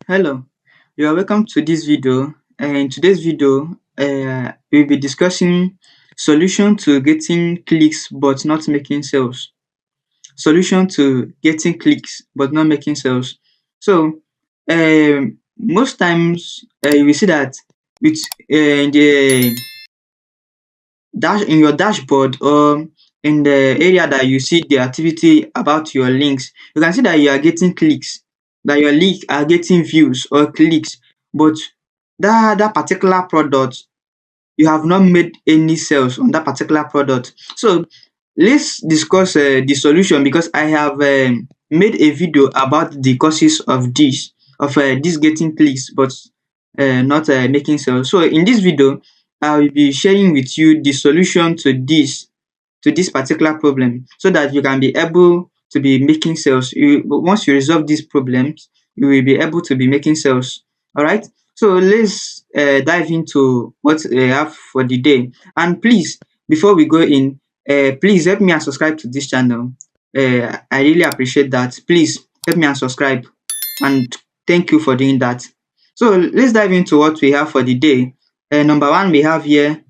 Hello, you are welcome to this video. In today's video, we'll be discussing solution to getting clicks but not making sales. Solution to getting clicks but not making sales. So, most times you will see that with in the dash in your dashboard or in the area that you see the activity about your links, you can see that you are getting clicks, that your link are getting views or clicks, but that particular product, you have not made any sales on that particular product. So let's discuss the solution, because I have made a video about the causes of this getting clicks but not making sales. So in this video, I will be sharing with you the solution to this particular problem, so that you can be able to be making sales. Once you resolve these problems, you will be able to be making sales. All right. So let's dive into what I have for the day. And please, before we go in, please help me and subscribe to this channel. I really appreciate that. Please help me and subscribe, and thank you for doing that. So let's dive into what we have for the day. Number one, we have here.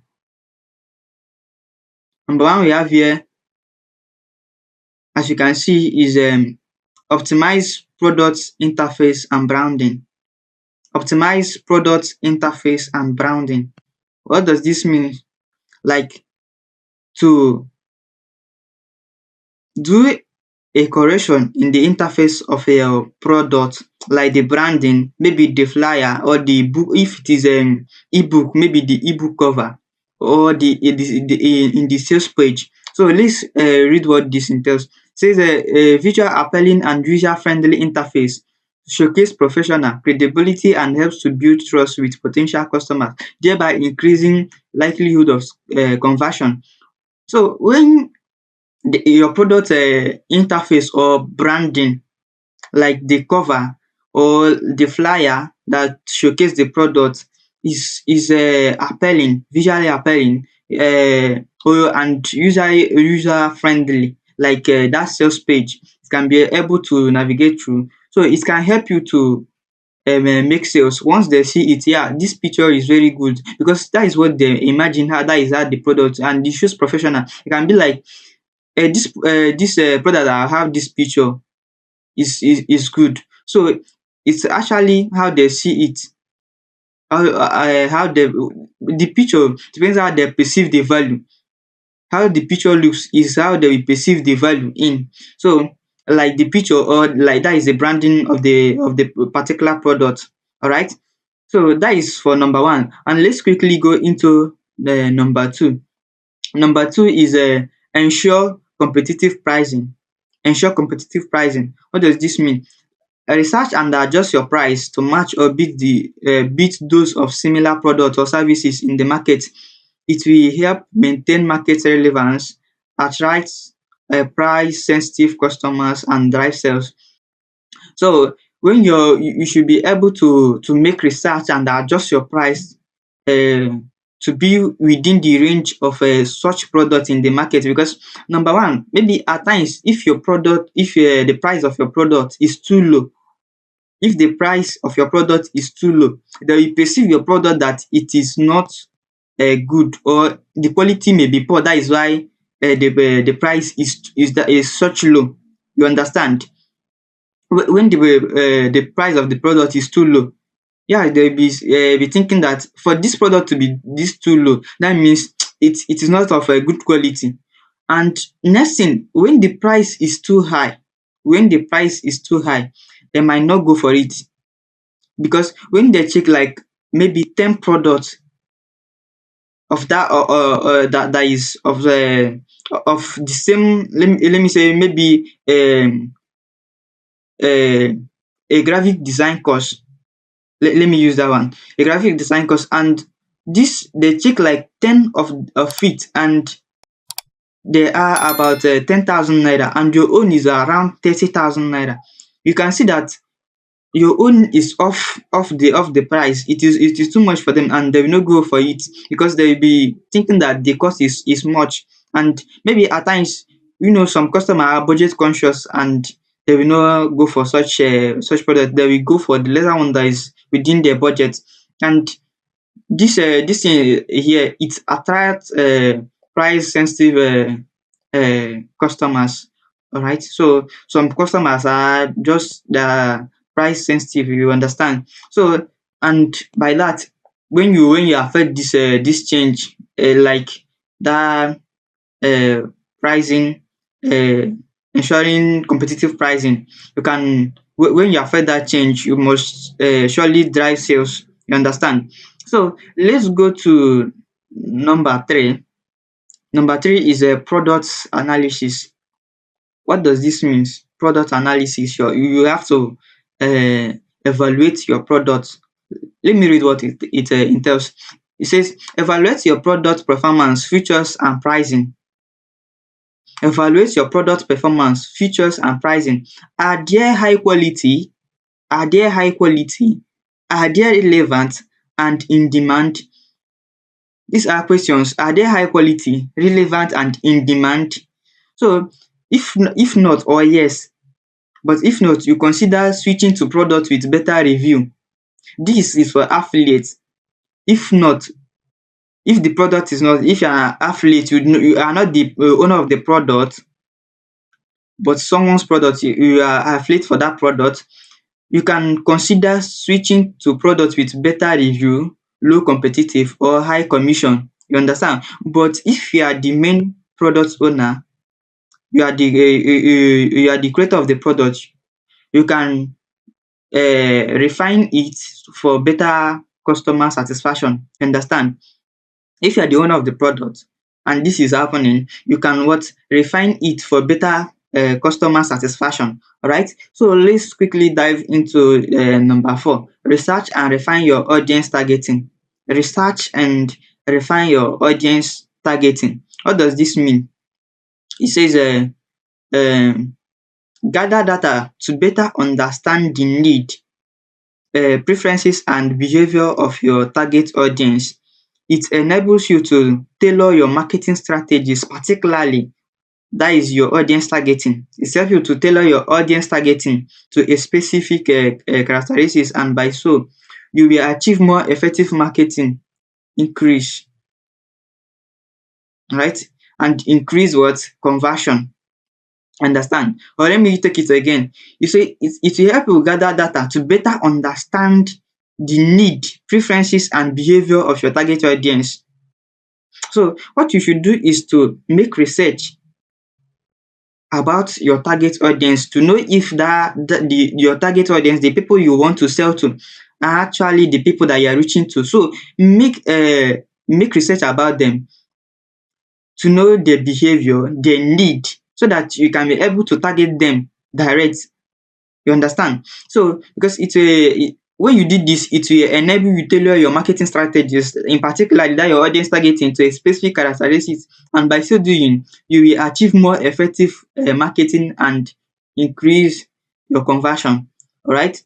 Number one, we have here, as you can see, is optimize product interface and branding. Optimize product interface and branding. What does this mean? Like, to do a correction in the interface of a product, like the branding, maybe the flyer or the book. If it is an ebook, maybe the ebook cover, or in the sales page. So let's read what this entails. It says a visual appealing and user friendly interface showcase professional credibility and helps to build trust with potential customers, thereby increasing likelihood of conversion. So when your product interface or branding, like the cover or the flyer that showcase the product, is appealing, visually appealing, and user friendly, like that sales page, it can be able to navigate through. So it can help you to make sales. Once they see it, yeah, this picture is very good, because that is what they imagine, how that is how the product, and it shows professional. It can be like, this product that I have this picture is good. So it's actually how they see it, how the picture depends how they perceive the value. How the picture looks is how they will perceive the value in. So like the picture, or like that is the branding of the particular product. All right. So that is for number one. And let's quickly go into the number two. Number two is ensure competitive pricing. Ensure competitive pricing. What does this mean? Research and adjust your price to match or beat those of similar products or services in the market. It will help maintain market relevance, attract price sensitive customers, and drive sales. So when you should be able to make research and adjust your price to be within the range of such product in the market. Because number one, maybe at times, if the price of your product is too low, if the price of your product is too low, they will perceive your product that it is not good, or the quality may be poor. That is why the price is such low. You understand? When the price of the product is too low, yeah, they'll be thinking that for this product to be this too low, that means it is not of a good quality. And next thing, when the price is too high, they might not go for it, because when they check like maybe 10 products of that, that is of the same, let me say, maybe uh, a graphic design course. Let me use that one, a graphic design course, and this they check like 10 of it, and they are about 10,000 naira, and your own is around 30,000 naira. You can see that your own is off the price. It is too much for them, and they will not go for it, because they will be thinking that the cost is much. And maybe at times, some customer are budget conscious, and they will not go for such product. They will go for the lesser one that is within their budget. And this thing here, it attracts price sensitive customers. All right. So some customers are just price sensitive. You understand? So, and by that, when you affect this change, like that uh, pricing, uh, ensuring competitive pricing, you can when you affect that change, you must surely drive sales. You understand? So let's go to number three. Number three is a product analysis. What does this mean? Product analysis. You have to uh, evaluate your product. Let me read what it entails. It says, evaluate your product performance, features, and pricing. Evaluate your product performance, features, and pricing. Are they high quality? Are they high quality? Are they relevant and in demand? These are questions. Are they high quality, relevant, and in demand? So, if not, or yes, but if not, you consider switching to product with better review. This is for affiliates. If not, if the product is not, if you are an affiliate, you are not the owner of the product, but someone's product, you are affiliate for that product, you can consider switching to product with better review, low competitive, or high commission. You understand? But if you are the main product owner, you are the creator of the product, you can refine it for better customer satisfaction. You understand? If you are the owner of the product and this is happening, you can what? Refine it for better customer satisfaction. All right. So let's quickly dive into number four. Research and refine your audience targeting. Research and refine your audience targeting. What does this mean? It says um gather data to better understand the need, preferences, and behavior of your target audience. It enables you to tailor your marketing strategies, particularly that is your audience targeting. It helps you to tailor your audience targeting to a specific characteristics, and by so you will achieve more effective marketing increase, right? And increase what? Conversion. Understand? Or let me take it again. You say it will help you gather data to better understand the need, preferences, and behavior of your target audience. So what you should do is to make research about your target audience to know if your target audience, the people you want to sell to, are actually the people that you are reaching to. So make research about them to know their behavior, their need, so that you can be able to target them direct. You understand? So because when you did this, it will enable you to tailor your marketing strategies, in particular that your audience targeting to a specific characteristics, and by so doing, you will achieve more effective marketing and increase your conversion. All right.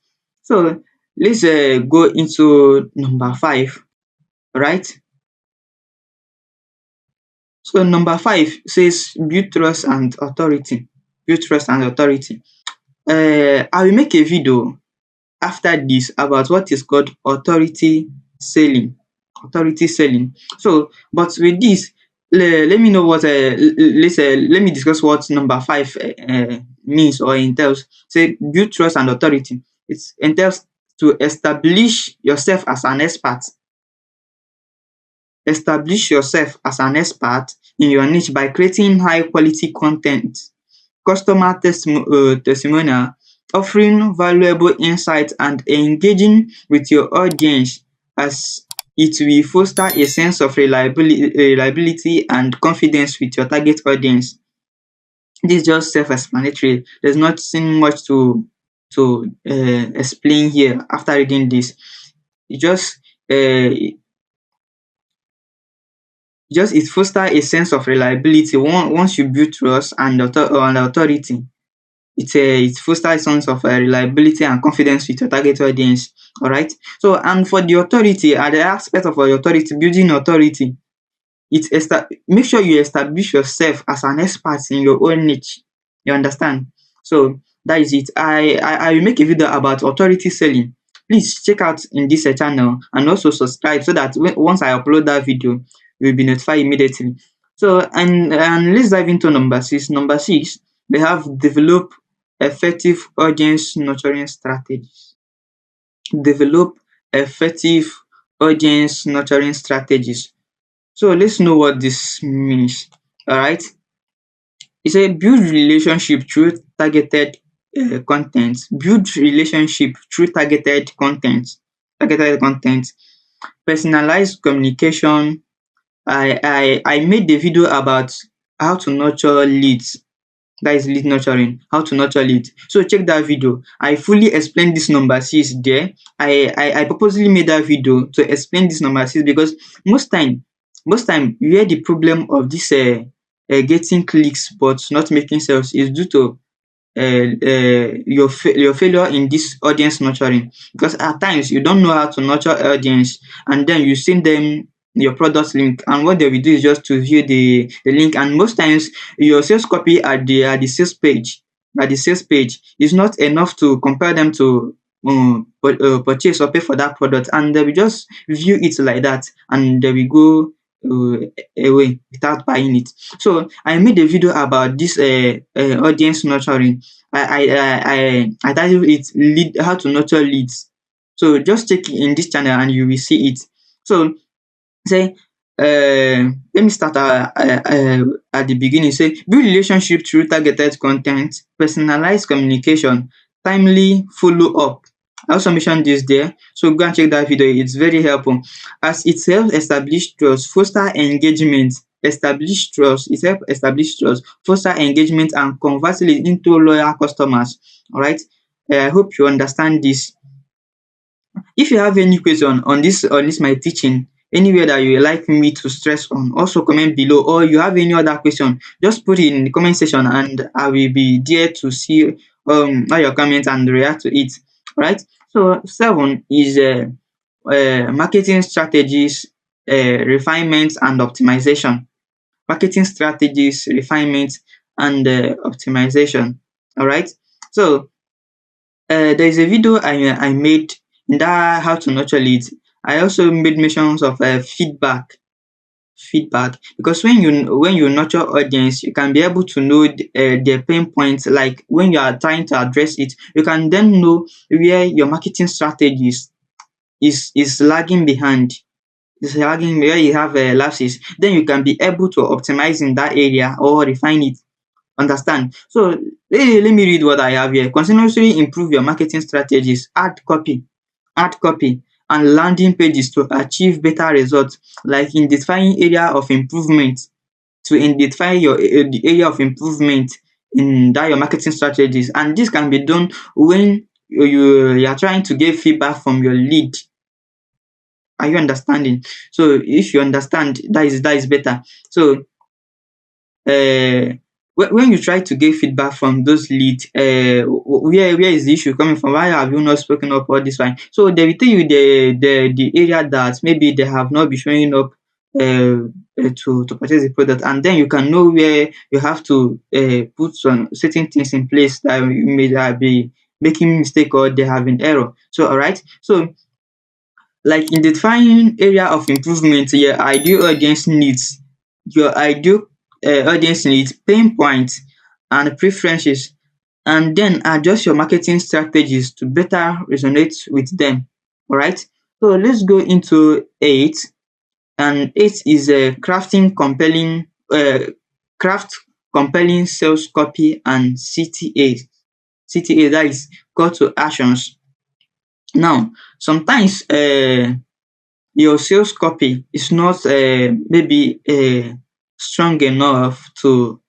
So let's go into number five. All right. So number five says build trust and authority. Build trust and authority. I will make a video after this about what is called authority selling. Authority selling. So, but with this, let me know what let me discuss what number five means or entails. Say build trust and authority. It entails to establish yourself as an expert. Establish yourself as an expert in your niche by creating high quality content, customer testimonial, offering valuable insights, and engaging with your audience, as it will foster a sense of reliability and confidence with your target audience. This is just self-explanatory. There's nothing much to explain here after reading this. It just it foster a sense of reliability. Once you build trust and authority, it fosters a sense of reliability and confidence with your target audience. All right. So, and for the authority, at the aspect of your authority, building authority, make sure you establish yourself as an expert in your own niche. You understand? So That is it. I will make a video about authority selling. Please check out in this channel and also subscribe so that once I upload that video, you will be notified immediately. So and let's dive into number six. Number six, we have develop effective audience nurturing strategies. Develop effective audience nurturing strategies. So let's know what this means. All right. It said build relationship through targeted con build relationship through targeted con personalized communication. I made the video about how to nurture leads, that is lead nurturing, how to nurture leads. So check that video. I fully explained this number six there. I purposely made that video to explain this number six because most time where the problem of this getting clicks but not making sales is due to your failure in this audience nurturing, because at times you don't know how to nurture audience and then you send them your product link and what they will do is just to view the link, and most times your sales copy at the sales page is not enough to compel them to purchase or pay for that product, and they will just view it like that and they will go away without buying it. So I made a video about this audience nurturing. I titled it lead how to nurture leads. So just check in this channel and you will see it. So say let me start at the beginning. Say build relationship through targeted content, personalized communication, timely follow up. I also mentioned this there, so go and check that video. It's very helpful as it helps establish trust, foster engagement, establish trust, foster engagement and convert it into loyal customers. All right. I hope you understand this. If you have any question on this my teaching, anywhere that you would like me to stress on, also comment below, or you have any other question, just put it in the comment section and I will be there to see all your comments and react to it. Right. So 7 is marketing strategies, refinements and optimization. Marketing strategies, refinements and optimization. All right. So there is a video I made in that how to nurture leads. I also made mentions of feedback, because when you nurture audience, you can be able to know their pain points. Like when you are trying to address it, you can then know where your marketing strategies is lagging behind, is lagging, where you have lapses. Then you can be able to optimize in that area or refine it. Understand? So let me read what I have here. Continuously improve your marketing strategies, add copy and landing pages to achieve better results, like identifying area of improvement, to identify the area of improvement in that your marketing strategies, and this can be done when you are trying to get feedback from your lead. Are you understanding? So if you understand, that is better. So when you try to get feedback from those leads, where is the issue coming from? Why have you not spoken up all this time? So they will tell you the area that maybe they have not been showing up to purchase the product, and then you can know where you have to put some certain things in place that you may be making mistake or they have an error. So all right. So like identifying area of improvement, your ideal audience needs, pain points and preferences, and then adjust your marketing strategies to better resonate with them. Alright, so let's go into 8, and 8 is craft compelling sales copy and CTA, that is call to actions. Now sometimes your sales copy is not maybe strong enough to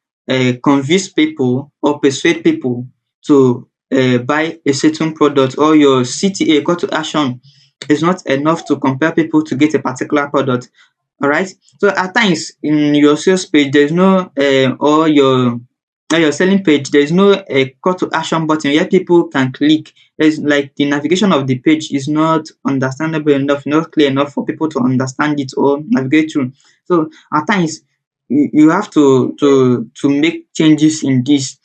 convince people or persuade people to buy a certain product, or your CTA, call to action, is not enough to compel people to get a particular product. All right. So at times in your sales page, there's no or your selling page, there's no call to action button where people can click. There's like the navigation of the page is not understandable enough, not clear enough for people to understand it or navigate through. So at times you have to make changes in this.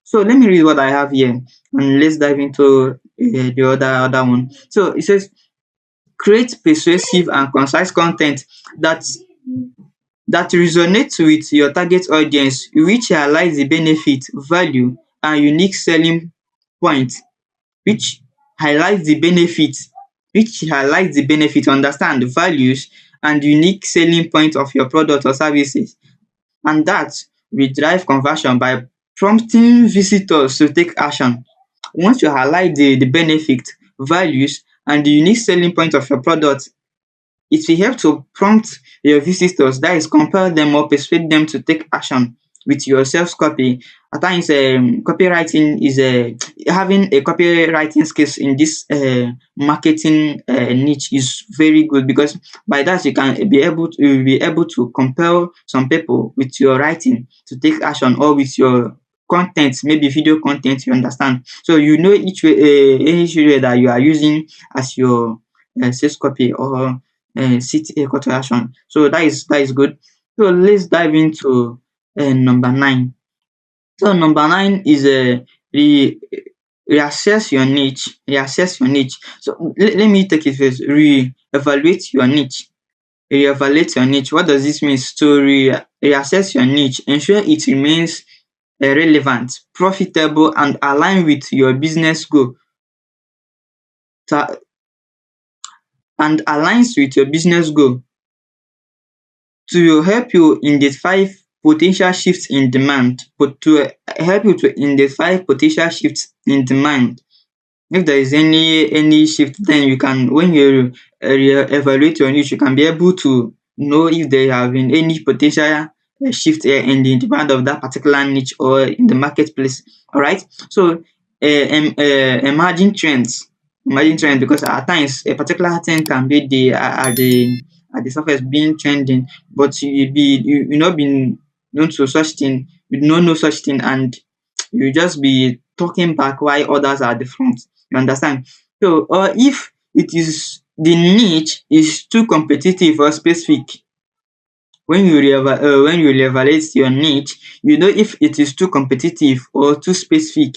So let me read what I have here, and let's dive into the other one. So it says, create persuasive and concise content that resonates with your target audience, which highlights the benefit, value, and unique selling point, which highlights the benefit, understand the values and unique selling point of your product or services. And that will drive conversion by prompting visitors to take action. Once you highlight the benefit, values, and the unique selling point of your product, it will help to prompt your visitors, that is compel them or persuade them to take action with your sales copy. At times copywriting is having a copywriting skills in this marketing niche is very good, because by that you will be able to compel some people with your writing to take action, or with your content, maybe video content, you understand. So you know each way, each way that you are using as your sales copy, or city call to action. So that is good. So let's dive into number 9. So number 9 is re reassess your niche. Reassess your niche. So let me take it first. Re-evaluate your niche. Re-evaluate your niche. What does this mean? To reassess your niche, ensure it remains relevant, profitable, and aligned with your business goal. Ta- and aligns with your business goal. To help you identify potential shifts in demand, but to help you to identify potential shifts in demand. If there is any shift, then you can, when you evaluate your niche, you can be able to know if there have been any potential shift in the demand of that particular niche or in the marketplace. All right. So emerging trends, because at times a particular thing can be at the surface being trending, but you not been known to such thing, you don't know such thing, and you just be talking back while others are at the front. You understand? So, or if it is the niche is too competitive or specific, when you evaluate your niche, you know if it is too competitive or too specific.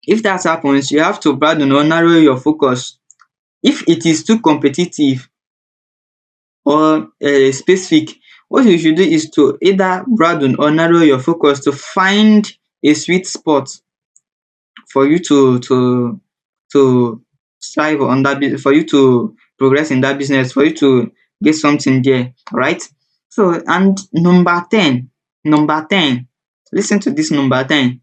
If that happens, you have to broaden or narrow your focus. If it is too competitive or specific, what you should do is to either broaden or narrow your focus to find a sweet spot for you to strive on that for you to progress in that business, for you to get something there, right? So, and number 10, listen to this number 10.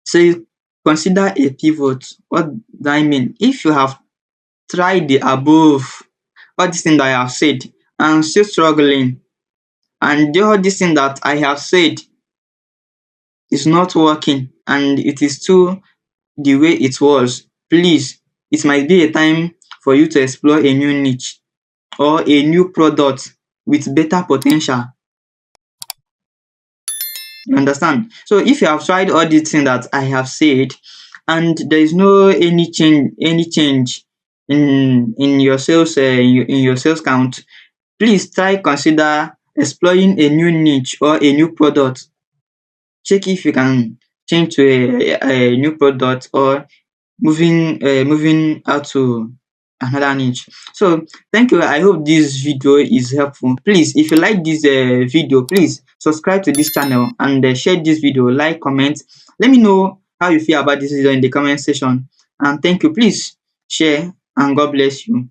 So you consider a pivot. What do I mean? If you have tried the above, all this thing that I have said, and still struggling, and all this thing that I have said is not working, and it is too the way it was, please, it might be a time for you to explore a new niche or a new product with better potential. You understand? So if you have tried all these things that I have said, and there is no any change in your sales in your sales count, please try consider exploring a new niche or a new product. Check if you can change to a new product, or moving out to another niche. So thank you. I hope this video is helpful. Please, if you like this video, please subscribe to this channel and share this video, like, comment. Let me know how you feel about this video in the comment section. And thank you. Please share, and God bless you.